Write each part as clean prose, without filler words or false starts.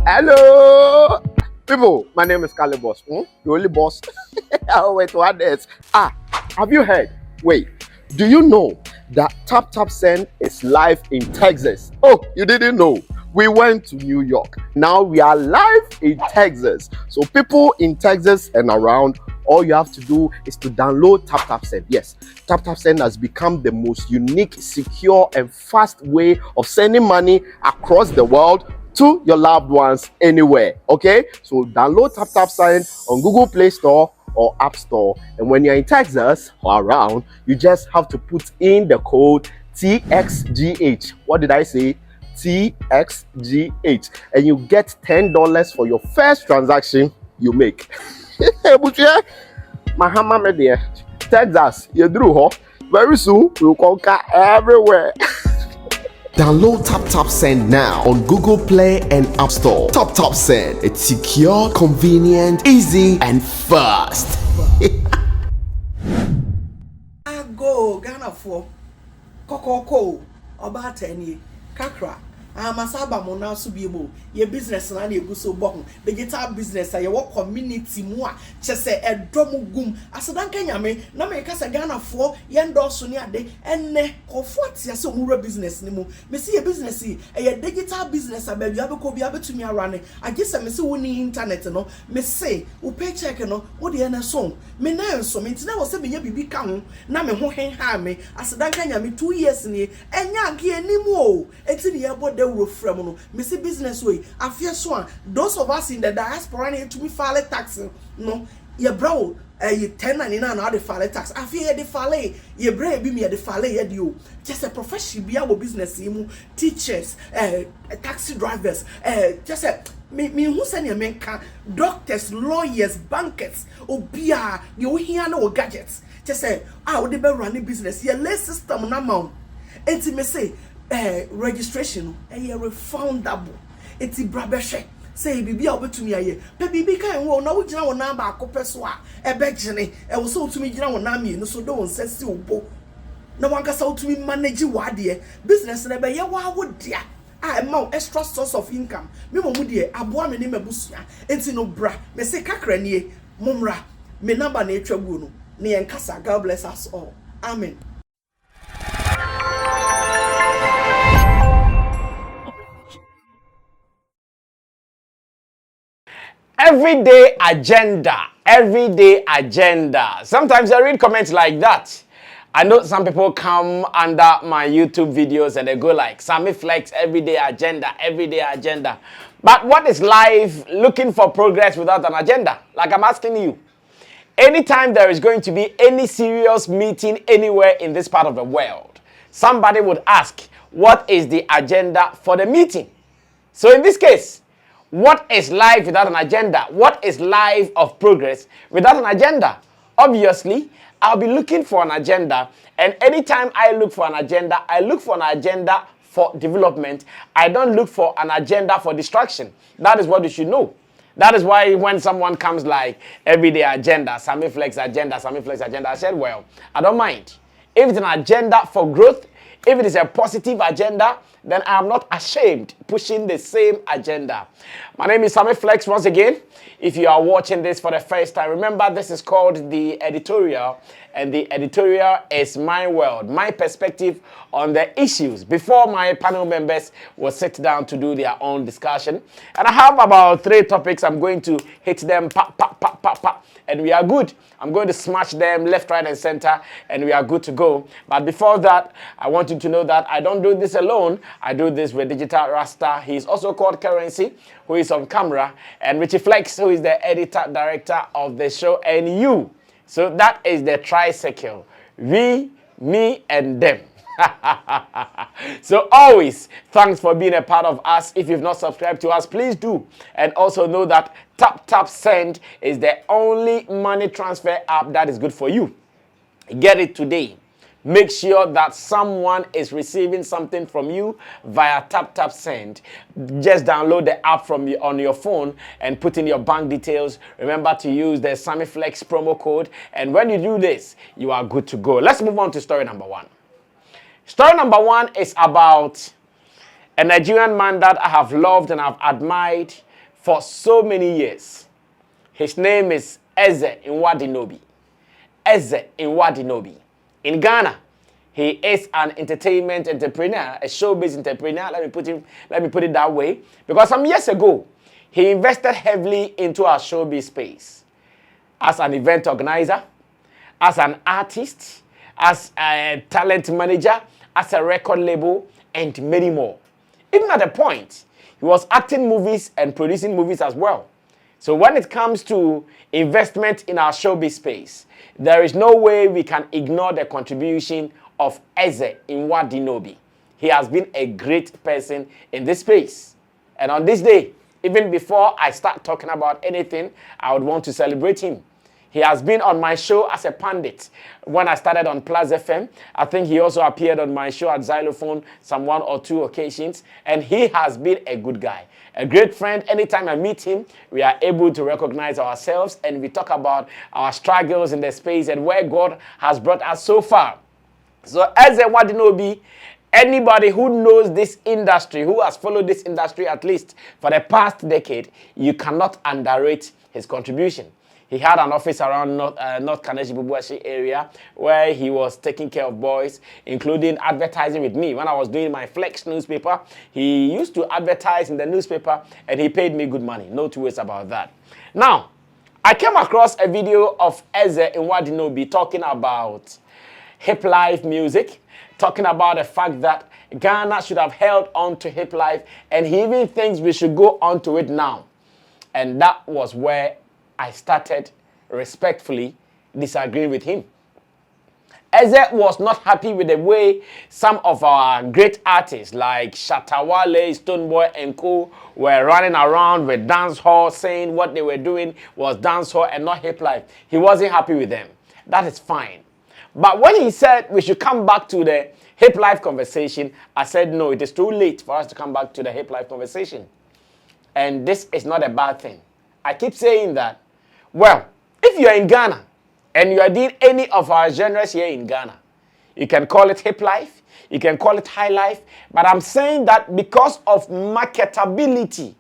Hello, people. My name is Kali Boss. The only boss. Oh, wait, what else? Have you heard? Wait, do you know that Tap Tap Send is live in Texas? Oh, you didn't know? We went to New York. Now we are live in Texas. So people in Texas and around, all you have to do is to download Tap Tap Send. Yes, Tap Tap Send has become the most unique, secure, and fast way of sending money across the world to your loved ones anywhere. Okay, so download Tap Tap Send on Google Play Store or App Store, and when you're in Texas or around, you just have to put in the code TXGH. What did I say? TXGH, and you get $10 for your first transaction you make. Mahama media, Texas, you drew ho. Very soon we'll conquer everywhere. Download Tap Tap Send now on Google Play and App Store. Tap Tap Send, it's secure, convenient, easy, and fast. I go Ghana for Coco about 10 years. Kakra. Masaba mo na so biemo ye business na egu so bohun digital business ya wo community mu a chese edom gum asedanka nyame na me kasa Ghana fo ye ndorso ni ade enne kofo atia se omura business ni mu me see ye business ye digital business abia abeko bia betumi arane agese me se woni internet no me say wo paycheck no wo de na so me na enso me ntina wo se be nya bibi ka ho na me ho hen ha me asedanka nyame 2 years ni enya nke enimu o eti ne ye bode from no me see business way afia so a those of us in the diaspora need to me file tax no ye bro ye 1099 na the file tax afia the file ye bra bi me the file ye di o just a professional bia wo business mu teachers taxi drivers just a me who send your men can doctors lawyers bankers obia you hear no gadgets just say we dey run business ye lay system na ma enti me say registration refundable. It's brabeshe. Say bibi a obetumi aye. Pe bibi kan wo na wo gina wo number akopɛ so a ebegene. Wo so otumi gina wo na me no so do won sesi obo. Na wan kasa otumi manage wade business na be ye wa wo dia. Amount extra source of income. Me mo mu de aboa me ne mabusua. Enti no bra. Me se kakra nie momra. Me number na etwa gu no. Ne yen kasa. God bless us all. Amen. Everyday agenda. Sometimes I read comments like that. I know some people come under my YouTube videos and they go like, Sammy Flex, everyday agenda. But what is life looking for progress without an agenda? Like I'm asking you. Anytime there is going to be any serious meeting anywhere in this part of the world, somebody would ask, what is the agenda for the meeting? So in this case, what is life without an agenda? What is life of progress without an agenda? Obviously, I'll be looking for an agenda. And anytime I look for an agenda, I look for an agenda for development. I don't look for an agenda for distraction. That is what you should know. That is why when someone comes like, everyday agenda, Sammy Flex agenda, I said, well, I don't mind. If it's an agenda for growth, if it is a positive agenda, then I am not ashamed pushing the same agenda. My name is Sammy Flex once again. If you are watching this for the first time, remember this is called the Editorial, and the Editorial is my world, my perspective on the issues before my panel members will sit down to do their own discussion. And I have about 3 topics. I'm going to hit them, and we are good. I'm going to smash them left, right, and center, and we are good to go. But before that, I want you to know that I don't do this alone. I do this with Digital Rasta. He's also called Currency, who is on camera, and Richie Flex, who is the editor, director of the show, and you. So that is the tricycle. We, me, and them. So always, thanks for being a part of us. If you've not subscribed to us, please do. And also know that Tap Tap Send is the only money transfer app that is good for you. Get it today. Make sure that someone is receiving something from you via Tap Tap Send. Just download the app on your phone and put in your bank details. Remember to use the Sammy Flex promo code. And when you do this, you are good to go. Let's move on to story number 1. Story number 1 is about a Nigerian man that I have loved and have admired for so many years. His name is Eze Nwadinobi. Eze Nwadinobi. In Ghana, he is an entertainment entrepreneur, a showbiz entrepreneur. Let me put it that way. Because some years ago, he invested heavily into our showbiz space as an event organizer, as an artist, as a talent manager, as a record label, and many more. Even at a point, he was acting movies and producing movies as well. So when it comes to investment in our showbiz space, there is no way we can ignore the contribution of Eze Nwadinobi. He has been a great person in this space. And on this day, even before I start talking about anything, I would want to celebrate him. He has been on my show as a pundit when I started on Plus FM. I think he also appeared on my show at Xylophone some 1 or 2 occasions. And he has been a good guy, a great friend. Anytime I meet him, we are able to recognize ourselves and we talk about our struggles in the space and where God has brought us so far. So Eze Nwadinobi, anybody who knows this industry, who has followed this industry at least for the past decade, you cannot underrate his contribution. He had an office around North Kaneshi Bubuashi area where he was taking care of boys, including advertising with me. When I was doing my Flex newspaper, he used to advertise in the newspaper and he paid me good money. No two ways about that. Now, I came across a video of Eze Nwadinobi talking about Hiplife music, talking about the fact that Ghana should have held on to Hiplife, and he even thinks we should go on to it now. And that was where I started respectfully disagreeing with him. Eze was not happy with the way some of our great artists like Shatawale, Stonebwoy and co were running around with dance hall saying what they were doing was dance hall and not Hiplife. He wasn't happy with them. That is fine. But when he said we should come back to the Hiplife conversation, I said no, it is too late for us to come back to the Hiplife conversation. And this is not a bad thing. I keep saying that. Well, if you are in Ghana and you are doing any of our genres here in Ghana, you can call it Hiplife, you can call it High Life, but I'm saying that because of marketability,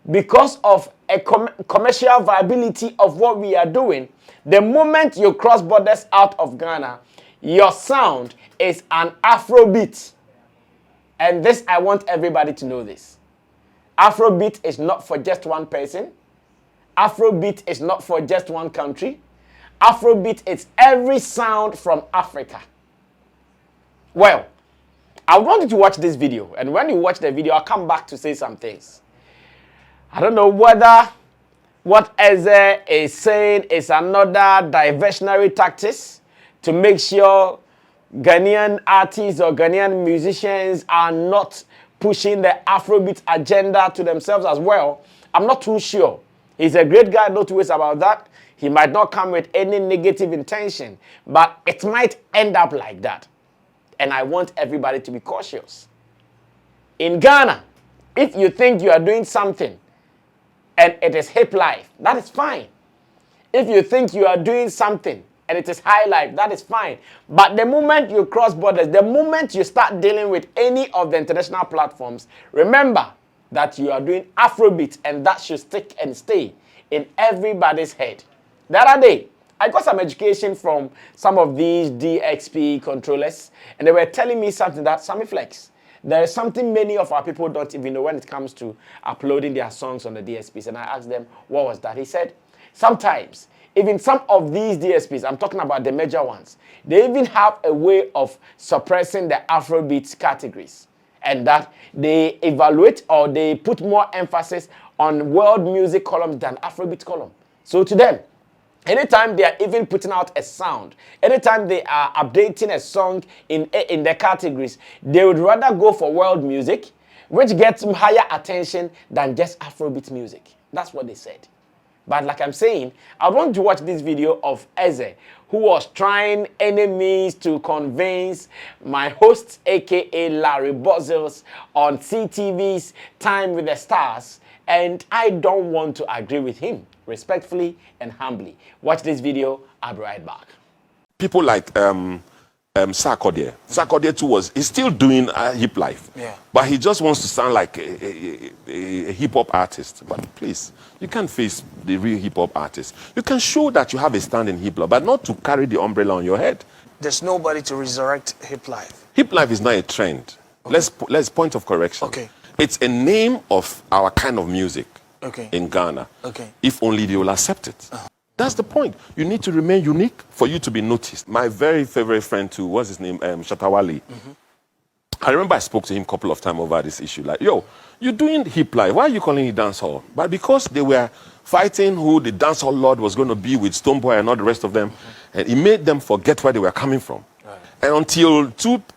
because of a commercial viability of what we are doing, the moment you cross borders out of Ghana, your sound is an Afrobeat. And this, I want everybody to know this. Afrobeat is not for just one person. Afrobeat is not for just one country. Afrobeat is every sound from Africa. Well, I want you to watch this video. And when you watch the video, I'll come back to say some things. I don't know whether what Eze is saying is another diversionary tactics to make sure Ghanaian artists or Ghanaian musicians are not pushing the Afrobeat agenda to themselves as well. I'm not too sure. He's a great guy, no two ways about that. He might not come with any negative intention, but it might end up like that. And I want everybody to be cautious. In Ghana, if you think you are doing something and it is Hiplife, that is fine. If you think you are doing something and it is High Life, that is fine. But the moment you cross borders, the moment you start dealing with any of the international platforms, remember that you are doing Afrobeat, and that should stick and stay in everybody's head. The other day, I got some education from some of these DXP controllers, and they were telling me something that, Sammy Flex, there is something many of our people don't even know when it comes to uploading their songs on the DSPs. And I asked them, what was that? He said, sometimes, even some of these DSPs, I'm talking about the major ones, they even have a way of suppressing the Afrobeat categories. And that they evaluate or they put more emphasis on world music columns than Afrobeat column. So to them, anytime they are even putting out a sound, anytime they are updating a song in the categories, they would rather go for world music, which gets higher attention than just Afrobeat music. That's what they said. But like I'm saying, I want to watch this video of Eze, who was trying any means to convince my host, aka Larry Bozzles, on CTV's Time with the Stars. And I don't want to agree with him, respectfully and humbly. Watch this video, I'll be right back. People like Sarkodie. Sarkodie too he's still doing Hiplife. Yeah. But he just wants to sound like a hip-hop artist. But please, you can't face the real hip-hop artist. You can show that you have a stand in hip-hop, but not to carry the umbrella on your head. There's nobody to resurrect Hiplife. Hiplife is not a trend. Okay. Let's point of correction. Okay. It's a name of our kind of music in Ghana. Okay. If only they will accept it. That's the point. You need to remain unique for you to be noticed. My very favorite friend too, what's his name? Shatawale. I remember I spoke to him a couple of times over this issue. Like, yo, you're doing Hiplife. Why are you calling it dancehall? But because they were fighting who the dancehall lord was going to be with Stonebwoy and all the rest of them, and it made them forget where they were coming from. And until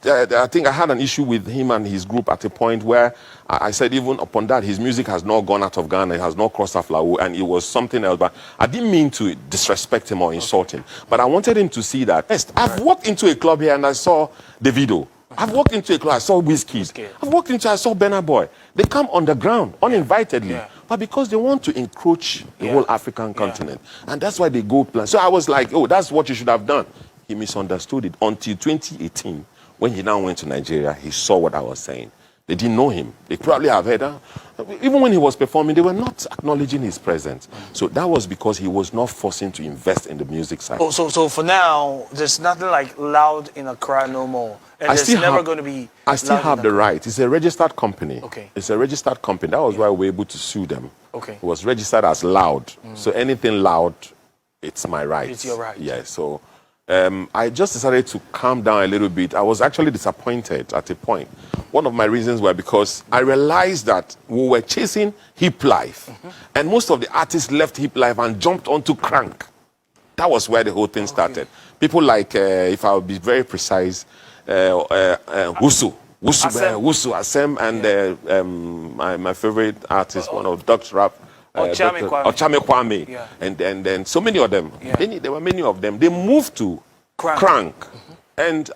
I think I had an issue with him and his group at a point where I said even upon that, his music has not gone out of Ghana, it has not crossed Aflawo, and it was something else. But I didn't mean to disrespect him or insult him. But I wanted him to see that. I've walked into a club here and I saw Davido. I've walked into a club, I saw Wizkid. I saw Burna Boy. They come on the ground, uninvitedly. But because they want to encroach the whole African continent. And that's why they go plan. So I was like, oh, that's what you should have done. He misunderstood it until 2018, when he now went to Nigeria, he saw what I was saying. They didn't know him. They probably have heard her. Even when he was performing, they were not acknowledging his presence. So that was because he was not forcing to invest in the music side. Oh, so for now, there's nothing like Loud in Accra no more. And there's never going to be. I still have the right. It's a registered company. Okay. It's a registered company. That was why we were able to sue them. Okay. It was registered as Loud. So anything Loud, it's my right. It's your right. Yeah. So I just decided to calm down a little bit. I was actually disappointed at a point. One of my reasons were because I realized that we were chasing Hiplife, and most of the artists left Hiplife and jumped onto Crank. That was where the whole thing started. People like, if I'll be very precise, Wusu, Asem, and my favorite artist, one of Dr. Rap, Ochame Kwame, and then so many of them. There were many of them. They moved to Crank. And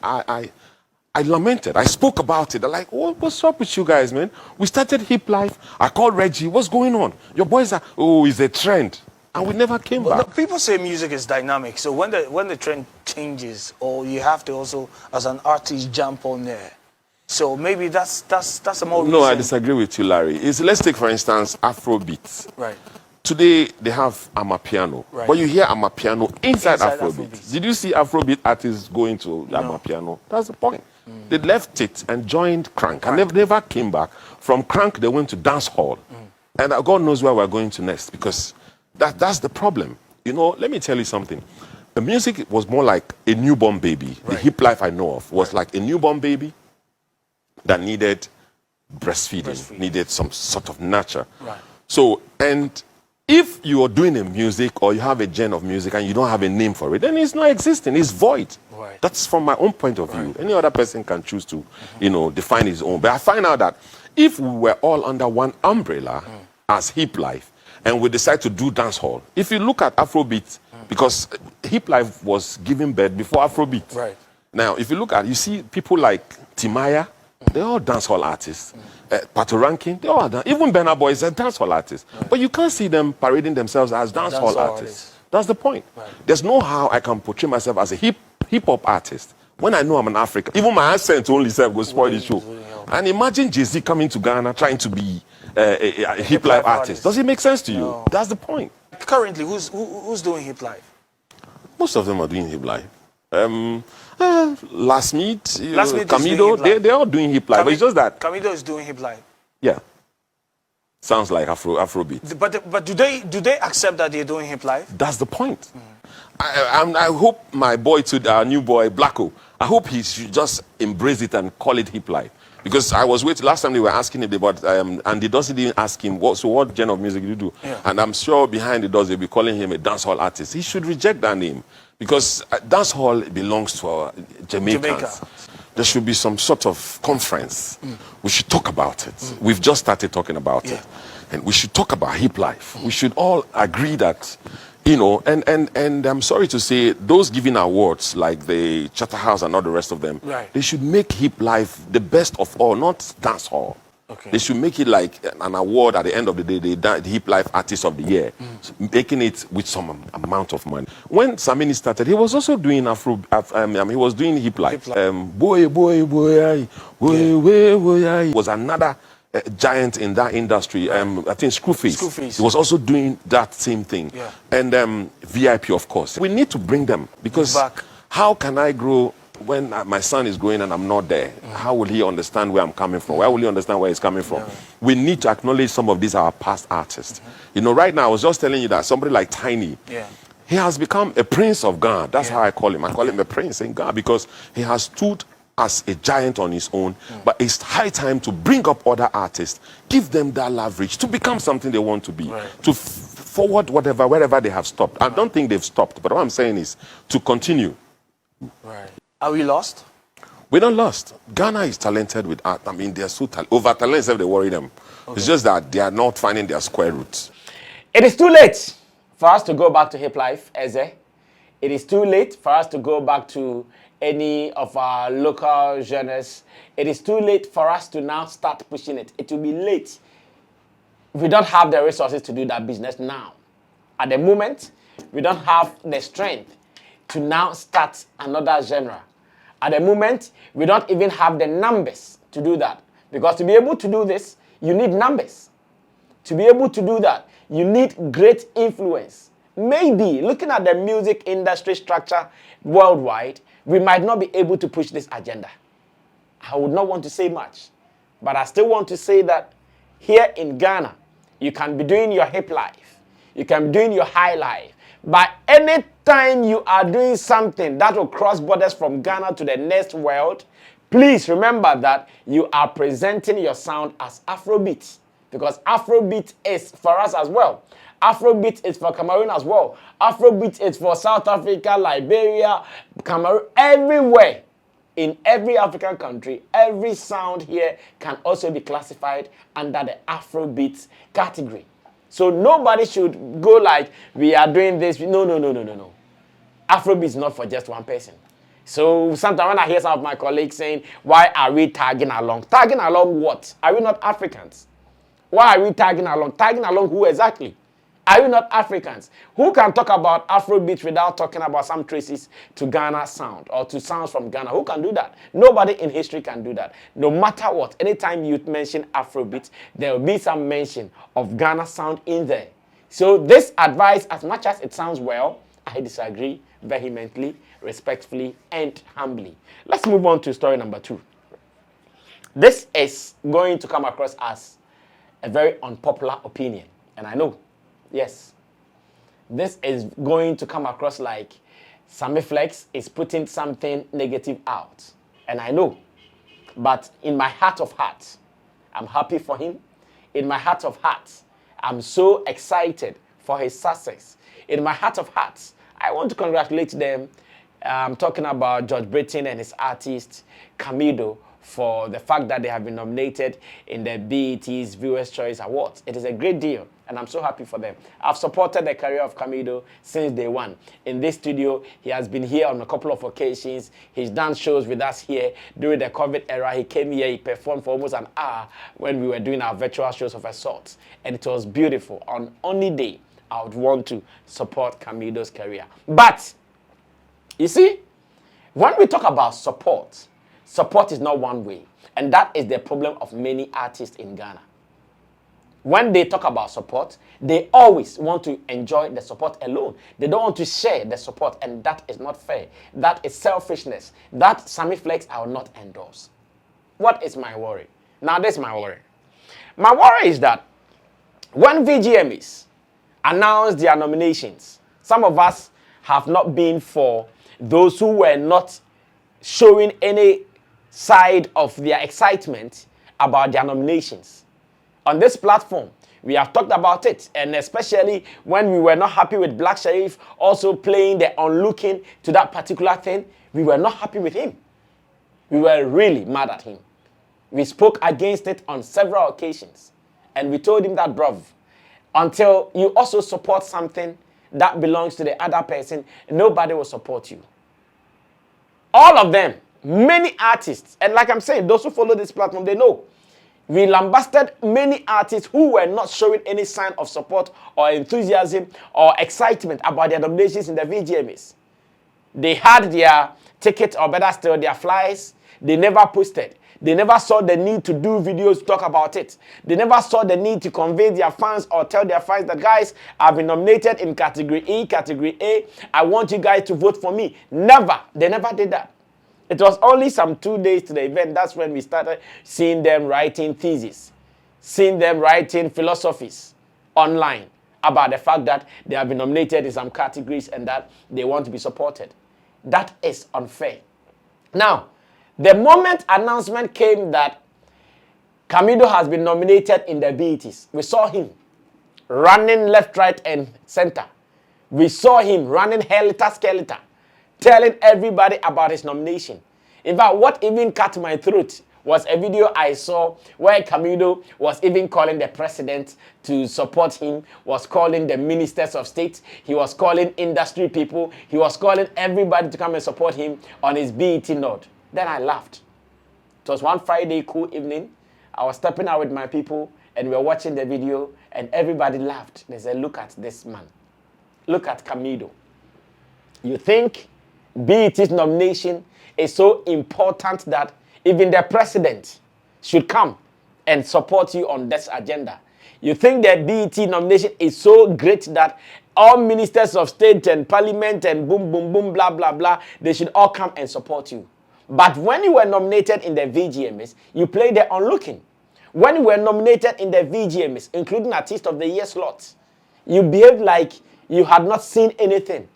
I lamented. I spoke about it. They're like, oh, what's up with you guys, man? We started Hiplife. I called Reggie. What's going on? Your boys are, oh, it's a trend. And we never came back. People say music is dynamic. So when the trend changes, or you have to also, as an artist, jump on there. So maybe that's a more No, I disagree with you, Larry. Let's take, for instance, Afrobeat. Right. Today, they have Amapiano. Right. But you hear Amapiano inside Afrobeat. Did you see Afrobeat artists going to Amapiano? That's the point. They left it and joined Crank. And they never came back. From Crank, they went to dance hall. And God knows where we're going to next, because that's the problem. You know, let me tell you something. The music was more like a newborn baby. The Hiplife I know of was like a newborn baby that needed breastfeeding, needed some sort of nurture. Right. So, and if you are doing a music or you have a genre of music and you don't have a name for it, then it's not existing. It's void. Right. That's from my own point of view. Any other person can choose to, define his own. But I find out that if we were all under one umbrella as Hiplife, and we decide to do dancehall, if you look at Afrobeat, because Hiplife was giving birth before Afrobeat. Right. Now, if you look at, you see people like Timaya, they're all dancehall artists. Pato Rankin, they all are even Burna Boy is a dancehall artist. But you can't see them parading themselves as dancehall artists. That's the point. Right. There's no how I can portray myself as a hip-hop artist when I know I'm an African. Even my accent only self goes spoil the show. And imagine Jay-Z coming to Ghana trying to be a Hiplife artist. Does it make sense to you? No. That's the point. Currently, who's doing Hiplife? Most of them are doing Hiplife. Last Meet, Camidoh, they're all doing Hiplife. But it's just that Camidoh is doing Hiplife. Yeah. Sounds like Afrobeat. But do they accept that they're doing Hiplife? That's the point. I hope my boy, our new boy, Blacko, I hope he should just embrace it and call it Hiplife. Because I was waiting, last time they were asking him about, and the does didn't ask him, what genre of music do you do? Yeah. And I'm sure behind the doors they'll be calling him a dancehall artist. He should reject that name. Because dancehall belongs to Jamaicans. There should be some sort of conference. We should talk about it. We've just started talking about it. And we should talk about Hiplife. We should all agree that, and I'm sorry to say, those giving awards, like the Charterhouse and all the rest of them, they should make Hiplife the best of all, not dancehall. Okay. They should make it like an award at the end of the day, the Hiplife Artist of the Year, making it with some amount of money. When Sammy started, he was also doing he was doing Hiplife. Boy, boy, boy, aye. Boy, boy, boy, aye. Was another giant in that industry. I think Screwface. He was also doing that same thing. Yeah. And VIP, of course. We need to bring them because how can I grow when my son is growing and I'm not there? How will he understand where I'm coming from? Where will he understand where he's coming from? Yeah. We need to acknowledge some of these our past artists. You know, right now I was just telling you that somebody like Tiny, he has become a prince of God. That's how I call him. I call him a prince in God because he has stood as a giant on his own. But it's high time to bring up other artists, give them that leverage to become something they want to be, to forward wherever they have stopped. I don't think they've stopped, but what I'm saying is to continue. Right. Are we lost? We're not lost. Ghana is talented with art. I mean, they're so over talented, they worry them. It's just that they are not finding their square roots. It is too late for us to go back to Hiplife, Eze. It is too late for us to go back to any of our local genres. It is too late for us to now start pushing it. It will be late. We don't have the resources to do that business now. At the moment, we don't have the strength to now start another genre. At the moment, we don't even have the numbers to do that. Because to be able to do this, you need numbers. To be able to do that, you need great influence. Maybe, looking at the music industry structure worldwide, we might not be able to push this agenda. I would not want to say much. But I still want to say that here in Ghana, you can be doing your hip life. You can be doing your high life. But any time you are doing something that will cross borders from Ghana to the next world, please remember that you are presenting your sound as Afrobeat. Because Afrobeat is for us as well. Afrobeat is for Cameroon as well. Afrobeat is for South Africa, Liberia, Cameroon, everywhere. In every African country, every sound here can also be classified under the Afrobeat category. So nobody should go like, we are doing this. No. Afrobeat is not for just one person. So sometimes when I hear some of my colleagues saying, why are we tagging along? Tagging along what? Are we not Africans? Why are we tagging along? Tagging along who exactly? Are we not Africans? Who can talk about Afrobeat without talking about some traces to Ghana sound or to sounds from Ghana? Who can do that? Nobody in history can do that. No matter what, anytime you mention Afrobeat, there will be some mention of Ghana sound in there. So this advice, as much as it sounds well, I disagree vehemently, respectfully, and humbly. Let's move on to story number 2. This is going to come across as a very unpopular opinion, and I know. Yes, this is going to come across like Sammy Flex is putting something negative out. And I know, but in my heart of hearts, I'm happy for him. In my heart of hearts, I'm so excited for his success. In my heart of hearts, I want to congratulate them. I'm talking about George Britton and his artist, Camidoh, for the fact that they have been nominated in the BET's Viewers' Choice Awards. It is a great deal, and I'm so happy for them. I've supported the career of Camidoh since day one. In this studio, he has been here on a couple of occasions. He's done shows with us here. During the COVID era, he came here, he performed for almost an hour when we were doing our virtual shows of a sort. And it was beautiful. On only day, I would want to support Camidoh's career. But, you see, when we talk about support, support is not one way. And that is the problem of many artists in Ghana. When they talk about support, they always want to enjoy the support alone. They don't want to share the support, and that is not fair. That is selfishness. That Sammy Flex I will not endorse. What is my worry? Now, this is my worry. My worry is that when VGMAs announce their nominations, some of us have not been for those who were not showing any side of their excitement about their nominations. On this platform, we have talked about it, and especially when we were not happy with Black Sherif also playing the onlooking to that particular thing, we were not happy with him. We were really mad at him. We spoke against it on several occasions, and we told him that, bruv, until you also support something that belongs to the other person, nobody will support you. All of them, many artists, and like I'm saying, those who follow this platform, they know. We lambasted many artists who were not showing any sign of support or enthusiasm or excitement about their nominations in the VGMAs. They had their tickets, or better still, their flyers. They never posted. They never saw the need to do videos to talk about it. They never saw the need to convey their fans or tell their fans that, guys, I've been nominated in category E, category A. I want you guys to vote for me. Never. They never did that. It was only some 2 days to the event. That's when we started seeing them writing theses, seeing them writing philosophies online about the fact that they have been nominated in some categories and that they want to be supported. That is unfair. Now, the moment announcement came that Camidoh has been nominated in the BETs, we saw him running left, right, and center. We saw him running helter-skelter, telling everybody about his nomination. In fact, what even cut my throat was a video I saw where Camidoh was even calling the president to support him, was calling the ministers of state, he was calling industry people, he was calling everybody to come and support him on his BET nod. Then I laughed. It was one Friday cool evening. I was stepping out with my people and we were watching the video and everybody laughed. They said, look at this man. Look at Camidoh. You think BET's nomination is so important that even the president should come and support you on this agenda? You think that BET nomination is so great that all ministers of state and parliament and boom, boom, boom, blah, blah, blah, they should all come and support you? But when you were nominated in the VGMAs, you played the onlooking. When you were nominated in the VGMAs, including Artist of the Year slots, you behaved like you had not seen anything.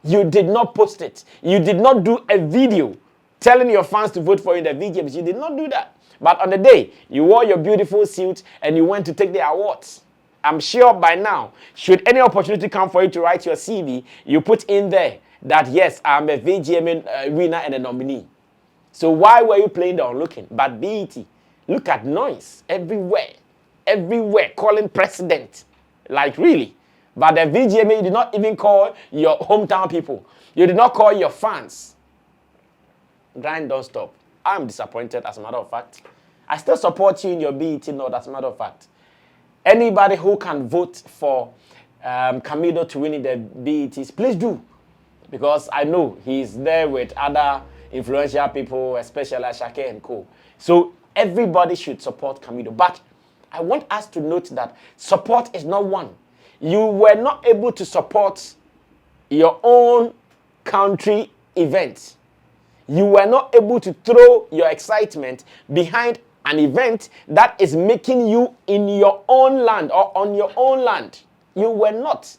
You did not post it. You did not do a video telling your fans to vote for you in the VGMAs. You did not do that. But on the day, you wore your beautiful suit and you went to take the awards. I'm sure by now, should any opportunity come for you to write your CV, you put in there that, yes, I'm a VGMA winner and a nominee. So why were you playing the onlooking? But BET, look at noise everywhere. Everywhere, calling president. Like, really? But the VGMA, you did not even call your hometown people. You did not call your fans. Grind don't stop. I'm disappointed, as a matter of fact. I still support you in your BET nod, as a matter of fact. Anybody who can vote for Camidoh to win in the BETs, please do. Because I know he's there with other influential people, especially Shake and co. So everybody should support Camidoh. But I want us to note that support is not one. You were not able to support your own country event. You were not able to throw your excitement behind an event that is making you in your own land or on your own land. You were not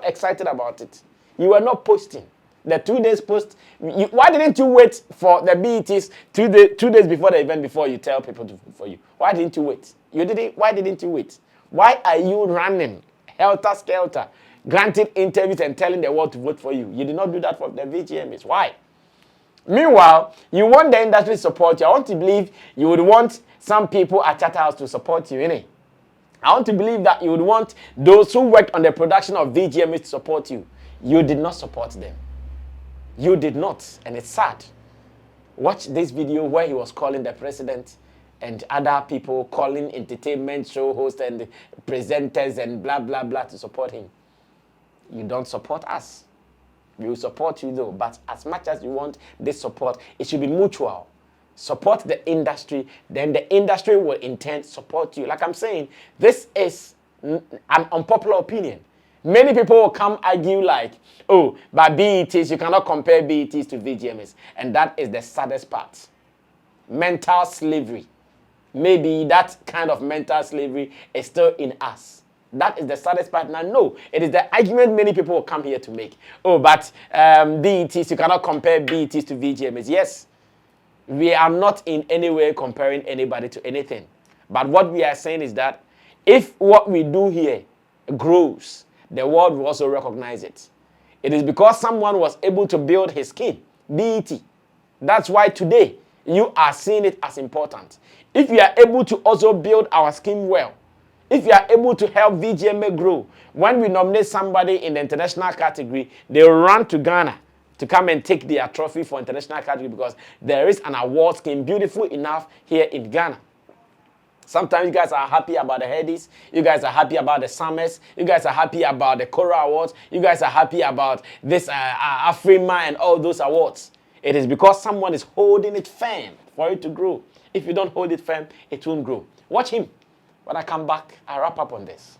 excited about it. You were not posting. The 2 days post, why didn't you wait for the BETs 2 days before the event before you tell people to vote for you? Why didn't you wait? Why didn't you wait? Why are you running helter-skelter, granting interviews and telling the world to vote for you? You did not do that for the VGMAs. Why? Meanwhile, you want the industry to support you. I want to believe you would want some people at Charterhouse to support you, innit? I want to believe that you would want those who worked on the production of VGMAs to support you. You did not support them. You did not, and it's sad. Watch this video where he was calling the president and other people, calling entertainment show hosts and presenters and blah, blah, blah to support him. You don't support us. We will support you though, but as much as you want this support, it should be mutual. Support the industry, then the industry will in turn support you. Like I'm saying, this is an unpopular opinion. Many people will come argue like, oh, but BETs, you cannot compare BETs to VGMAs. And that is the saddest part. Mental slavery. Maybe that kind of mental slavery is still in us. That is the saddest part. Now, no, it is the argument many people will come here to make. Oh, but BETs, you cannot compare BETs to VGMAs. Yes, we are not in any way comparing anybody to anything. But what we are saying is that if what we do here grows, the world will also recognize it. It is because someone was able to build his skin, BET. That's why today you are seeing it as important. If you are able to also build our skin well, if you are able to help VGMA grow, when we nominate somebody in the international category, they run to Ghana to come and take their trophy for international category because there is an award scheme beautiful enough here in Ghana. Sometimes you guys are happy about the Headies. You guys are happy about the Summers. You guys are happy about the Cora Awards. You guys are happy about this Afrima and all those awards. It is because someone is holding it firm for it to grow. If you don't hold it firm, it won't grow. Watch him. When I come back, I wrap up on this.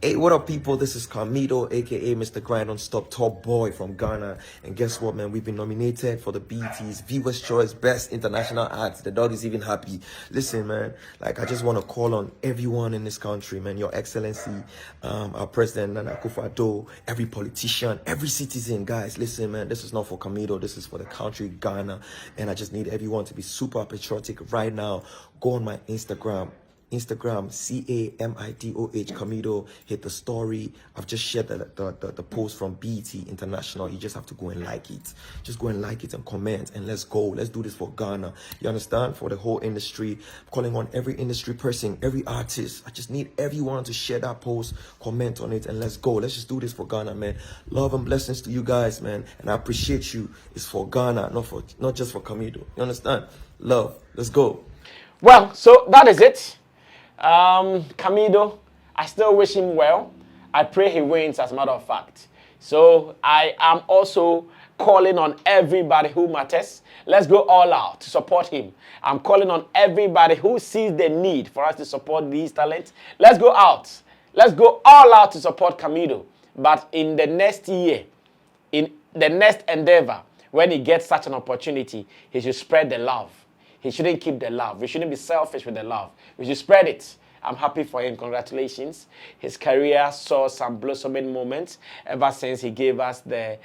Hey, what up, people? This is Camidoh, aka Mr. Grind on Stop Top Boy from Ghana. And guess what, man? We've been nominated for the BET's Viewers' Choice Best International Act. The dog is even happy. Listen, man, like, I just want to call on everyone in this country, man. Your Excellency, our President Nana Akufo-Addo, every politician, every citizen, guys. Listen, man, this is not for Camidoh. This is for the country, Ghana. And I just need everyone to be super patriotic right now. Go on my Instagram, Camidoh, Camidoh. Hit the story. I've just shared the post from BET International. You just have to go and like it. Just go and like it and comment, and let's go. Let's do this for Ghana. You understand? For the whole industry. I'm calling on every industry person, every artist. I just need everyone to share that post, comment on it, and let's go. Let's just do this for Ghana, man. Love and blessings to you guys, man. And I appreciate you. It's for Ghana, not just for Camidoh. You understand? Love. Let's go. Well, so that is it. Camidoh, I still wish him well. I pray he wins, as a matter of fact. So I am also calling on everybody who matters. Let's go all out to support him. I'm calling on everybody who sees the need for us to support these talents. Let's go out. Let's go all out to support Camidoh. But in the next year, in the next endeavor, when he gets such an opportunity, he should spread the love. He shouldn't keep the love. We shouldn't be selfish with the love. We should spread it. I'm happy for him. Congratulations. His career saw some blossoming moments ever since he gave us the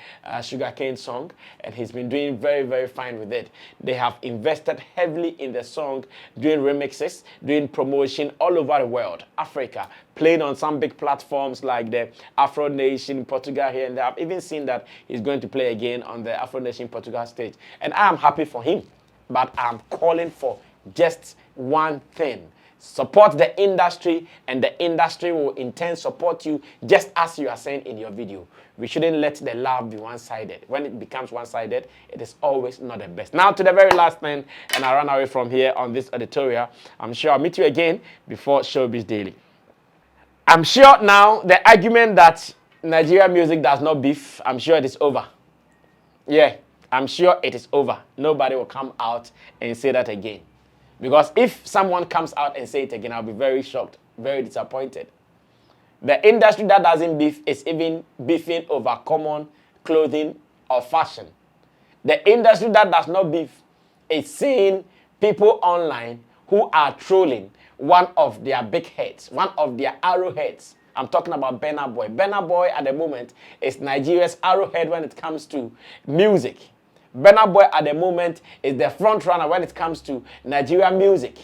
Sugarcane song. And he's been doing very, very fine with it. They have invested heavily in the song, doing remixes, doing promotion all over the world. Africa, playing on some big platforms like the Afro Nation, Portugal here and there. I've even seen that he's going to play again on the Afro Nation Portugal stage. And I'm happy for him. But I'm calling for just one thing. Support the industry, and the industry will in turn support you, just as you are saying in your video. We shouldn't let the love be one-sided. When it becomes one-sided, it is always not the best. Now to the very last thing, and I run away from here on this editorial. I'm sure I'll meet you again before Showbiz Daily. I'm sure now the argument that Nigerian music does not beef, I'm sure it is over. Yeah. I'm sure it is over. Nobody will come out and say that again. Because if someone comes out and say it again, I'll be very shocked, very disappointed. The industry that doesn't beef is even beefing over common clothing or fashion. The industry that does not beef is seeing people online who are trolling one of their big heads, one of their arrowheads. I'm talking about Burna Boy. Burna Boy at the moment is Nigeria's arrowhead when it comes to music. Burna Boy at the moment is the front runner when it comes to Nigerian music.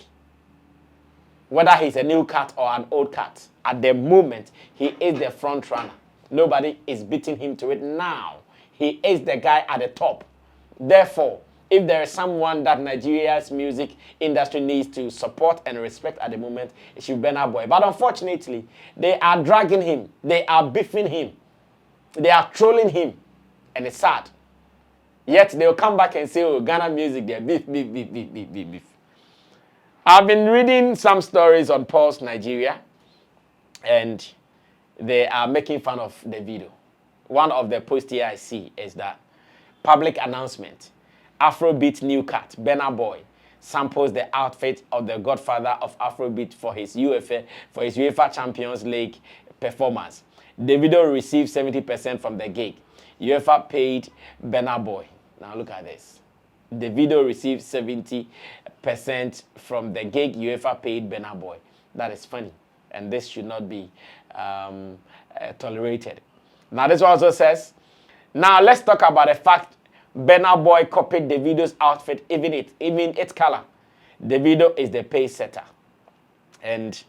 Whether he's a new cat or an old cat, at the moment, he is the front runner. Nobody is beating him to it now. He is the guy at the top. Therefore, if there is someone that Nigeria's music industry needs to support and respect at the moment, it should be Burna Boy. But unfortunately, they are dragging him. They are beefing him. They are trolling him. And it's sad. Yet they'll come back and say, oh, Ghana music, they're beef, beef, beef, beef, beef, beef, beef. I've been reading some stories on Pulse Nigeria, and they are making fun of Davido. One of the posts here I see is that public announcement, Afrobeat new cat, Burna Boy, samples the outfit of the godfather of Afrobeat for his UEFA Champions League performance. Davido received 70% from the gig. UEFA paid Burna Boy. Now look at this. Davido received 70% from the gig. UEFA paid Burna Boy. That is funny. And this should not be tolerated. Now this also says, now let's talk about the fact Burna Boy copied Davido's outfit, even its color. Davido is the pace setter. And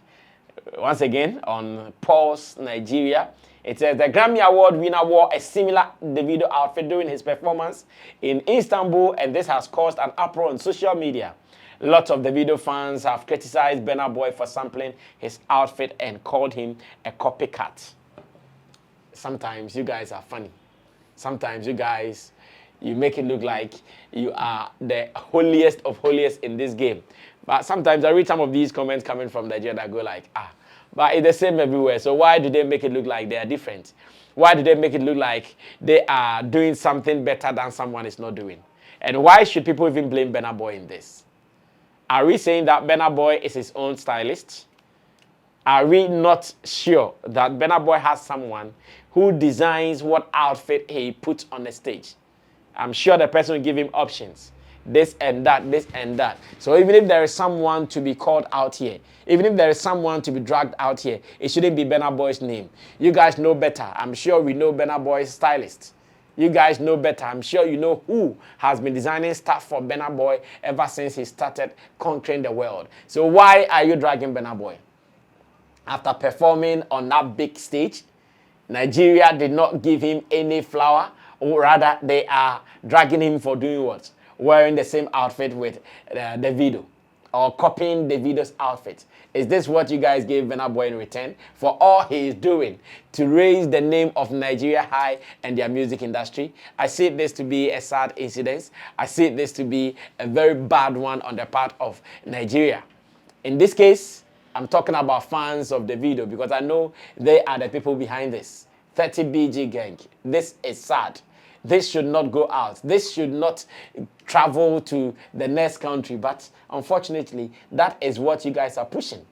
once again, on Pulse Nigeria, it says the Grammy Award winner wore a similar Davido outfit during his performance in Istanbul, and this has caused an uproar on social media. Lots of Davido fans have criticized Burna Boy for sampling his outfit and called him a copycat. Sometimes you guys are funny. Sometimes you guys, you make it look like you are the holiest of holiest in this game. But sometimes I read some of these comments coming from Nigeria that go like, but it's the same everywhere. So why do they make it look like they are different? Why do they make it look like they are doing something better than someone is not doing? And why should people even blame Burna Boy in this? Are we saying that Burna Boy is his own stylist? Are we not sure that Burna Boy has someone who designs what outfit he puts on the stage? I'm sure the person will give him options. This and that, this and that. So even if there is someone to be called out here, even if there is someone to be dragged out here, it shouldn't be Burna Boy's name. You guys know better. I'm sure we know Burna Boy's stylist. You guys know better. I'm sure you know who has been designing stuff for Burna Boy ever since he started conquering the world. So why are you dragging Burna Boy? After performing on that big stage, Nigeria did not give him any flower, or rather they are dragging him for doing what? Wearing the same outfit with Davido, or copying Davido's outfit. Is this what you guys gave Burna Boy in return for all he is doing to raise the name of Nigeria high and their music industry? I see this to be a sad incident. I see this to be a very bad one on the part of Nigeria. In this case, I'm talking about fans of Davido because I know they are the people behind this. 30BG gang. This is sad. This should not go out. This should not travel to the next country. But unfortunately, that is what you guys are pushing.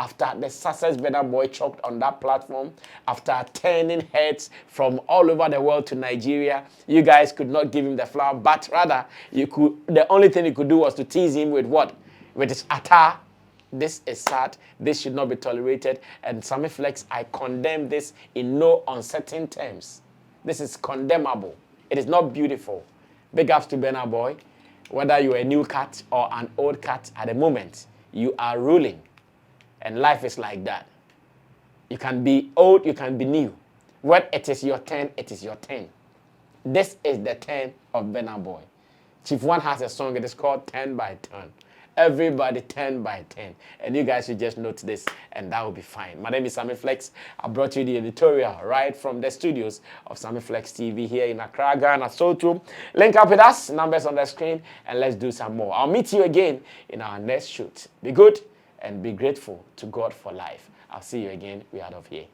After the success Burna Boy chalked on that platform, after turning heads from all over the world to Nigeria, you guys could not give him the flower, but rather the only thing you could do was to tease him with what? With his attire. This is sad. This should not be tolerated. And Sammy Flex, I condemn this in no uncertain terms. This is condemnable. It is not beautiful. Big ups to Burna Boy. Whether you're a new cat or an old cat, at the moment, you are ruling. And life is like that. You can be old, you can be new. When it is your turn, it is your turn. This is the turn of Burna Boy. Chief One has a song, it is called 10 by 10. Everybody 10 by 10. And you guys should just note this, and that will be fine. My name is Sammy Flex. I brought you the editorial right from the studios of Sammy Flex TV here in Accra, Ghana. So to link up with us, numbers on the screen, and let's do some more. I'll meet you again in our next shoot. Be good and be grateful to God for life. I'll see you again. We're out of here.